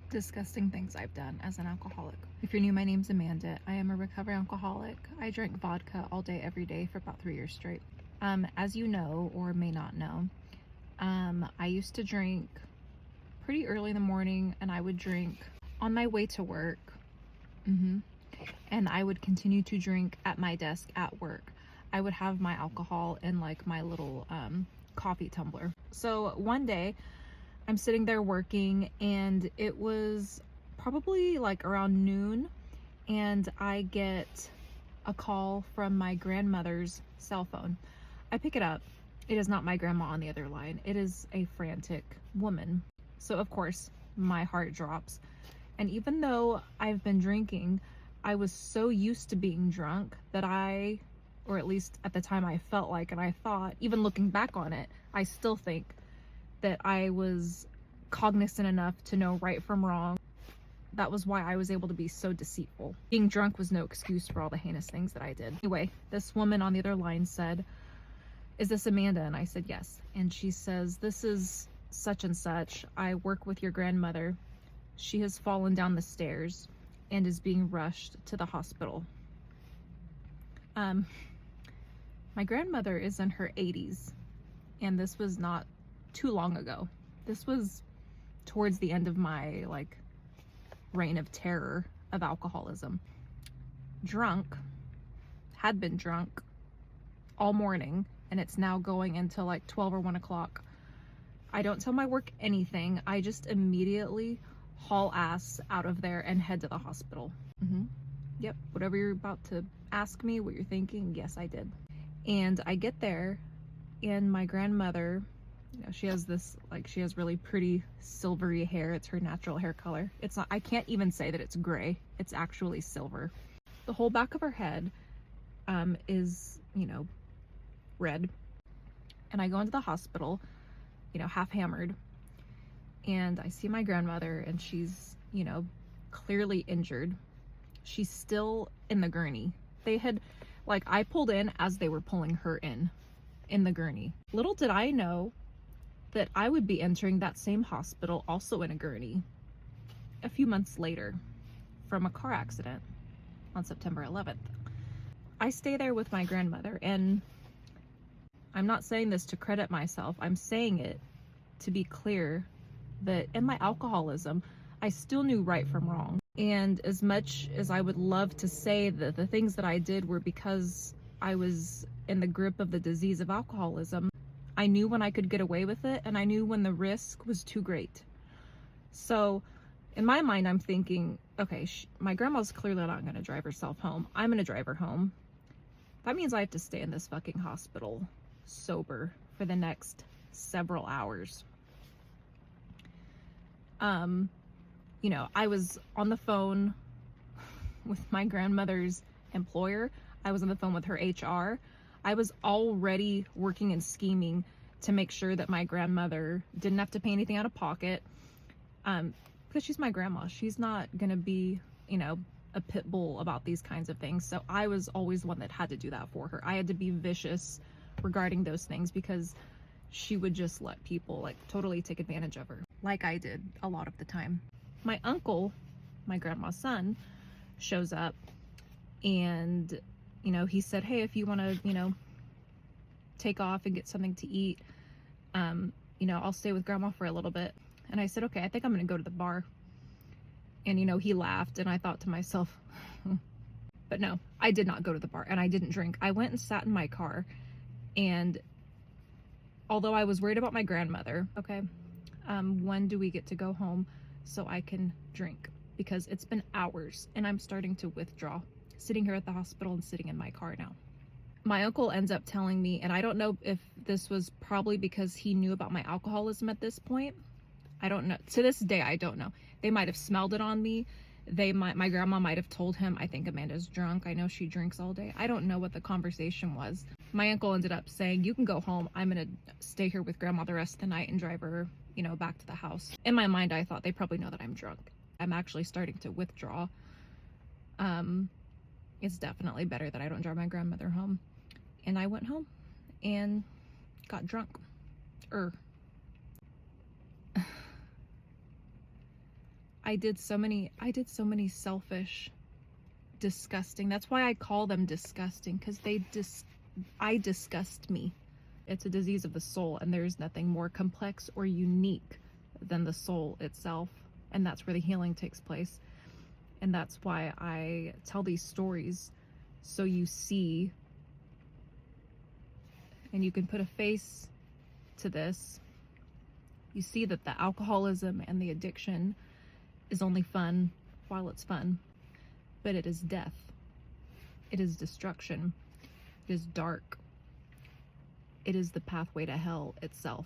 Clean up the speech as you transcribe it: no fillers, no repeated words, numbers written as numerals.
Disgusting things I've done as an alcoholic. If you're new, my name's Amanda. I am a recovering alcoholic. I drank vodka all day, every day for about 3 years straight. As you know, or may not know, I used to drink pretty early in the morning, and I would drink on my way to work. And I would continue to drink at my desk at work. I would have my alcohol in like my little coffee tumbler. So one day I'm sitting there working, and it was probably like around noon, and I get a call from my grandmother's cell phone. I pick it up. It is not my grandma on the other line. It is a frantic woman. So of course my heart drops. And even though I've been drinking, I was so used to being drunk that or at least at the time I felt like, and I thought, even looking back on it, I still think that I was cognizant enough to know right from wrong. That was why I was able to be so deceitful. Being drunk was no excuse for all the heinous things that I did. Anyway, this woman on the other line said, "Is this Amanda?" And I said, "Yes." And she says, "This is such and such. I work with your grandmother. She has fallen down the stairs and is being rushed to the hospital." My grandmother is in her 80s, and this was not too long ago. This was towards the end of my reign of terror of alcoholism. Had been drunk all morning, and it's now going into like 12 or 1 o'clock. I don't tell my work anything. I just immediately haul ass out of there and head to the hospital. Yep, whatever you're about to ask me, what you're thinking, yes, I did. And I get there, and my grandmother, she has really pretty silvery hair. It's her natural hair color. I can't even say that it's gray. It's actually silver. The whole back of her head is, red. And I go into the hospital, half hammered, and I see my grandmother, and she's, clearly injured. She's still in the gurney. I pulled in as they were pulling her in the gurney. Little did I know that I would be entering that same hospital also in a gurney a few months later from a car accident on September 11th. I stay there with my grandmother, and I'm not saying this to credit myself. I'm saying it to be clear that in my alcoholism, I still knew right from wrong. And as much as I would love to say that the things that I did were because I was in the grip of the disease of alcoholism, I knew when I could get away with it, and I knew when the risk was too great. So in my mind, I'm thinking, okay, my grandma's clearly not going to drive herself home. I'm going to drive her home. That means I have to stay in this fucking hospital sober for the next several hours. I was on the phone with my grandmother's employer. I was on the phone with her HR. I was already working and scheming to make sure that my grandmother didn't have to pay anything out of pocket. Because she's my grandma. She's not gonna be, a pit bull about these kinds of things. So I was always one that had to do that for her. I had to be vicious regarding those things because she would just let people totally take advantage of her, like I did a lot of the time. My uncle, my grandma's son, shows up, and he said, "Hey, if you want to take off and get something to eat, I'll stay with grandma for a little bit." And I said, "Okay, I think I'm gonna go to the bar." And he laughed, and I thought to myself, but no, I did not go to the bar, and I didn't drink. I went and sat in my car, and although I was worried about my grandmother, okay, when do we get to go home so I can drink? Because it's been hours and I'm starting to withdraw, sitting here at the hospital and sitting in my car now. My uncle ends up telling me, and I don't know if this was probably because he knew about my alcoholism at this point. I don't know. To this day, I don't know. They might have smelled it on me. My grandma might have told him, "I think Amanda's drunk. I know she drinks all day." I don't know what the conversation was. My uncle ended up saying, "You can go home. I'm going to stay here with grandma the rest of the night and drive her, back to the house." In my mind, I thought they probably know that I'm drunk. I'm actually starting to withdraw. It's definitely better that I don't drive my grandmother home. And I went home and got drunk. I did so many selfish, disgusting. That's why I call them disgusting, because I disgust me. It's a disease of the soul, and there's nothing more complex or unique than the soul itself. And that's where the healing takes place. And that's why I tell these stories, so you see, and you can put a face to this. You see that the alcoholism and the addiction is only fun while it's fun, but it is death. It is destruction. It is dark. It is the pathway to hell itself.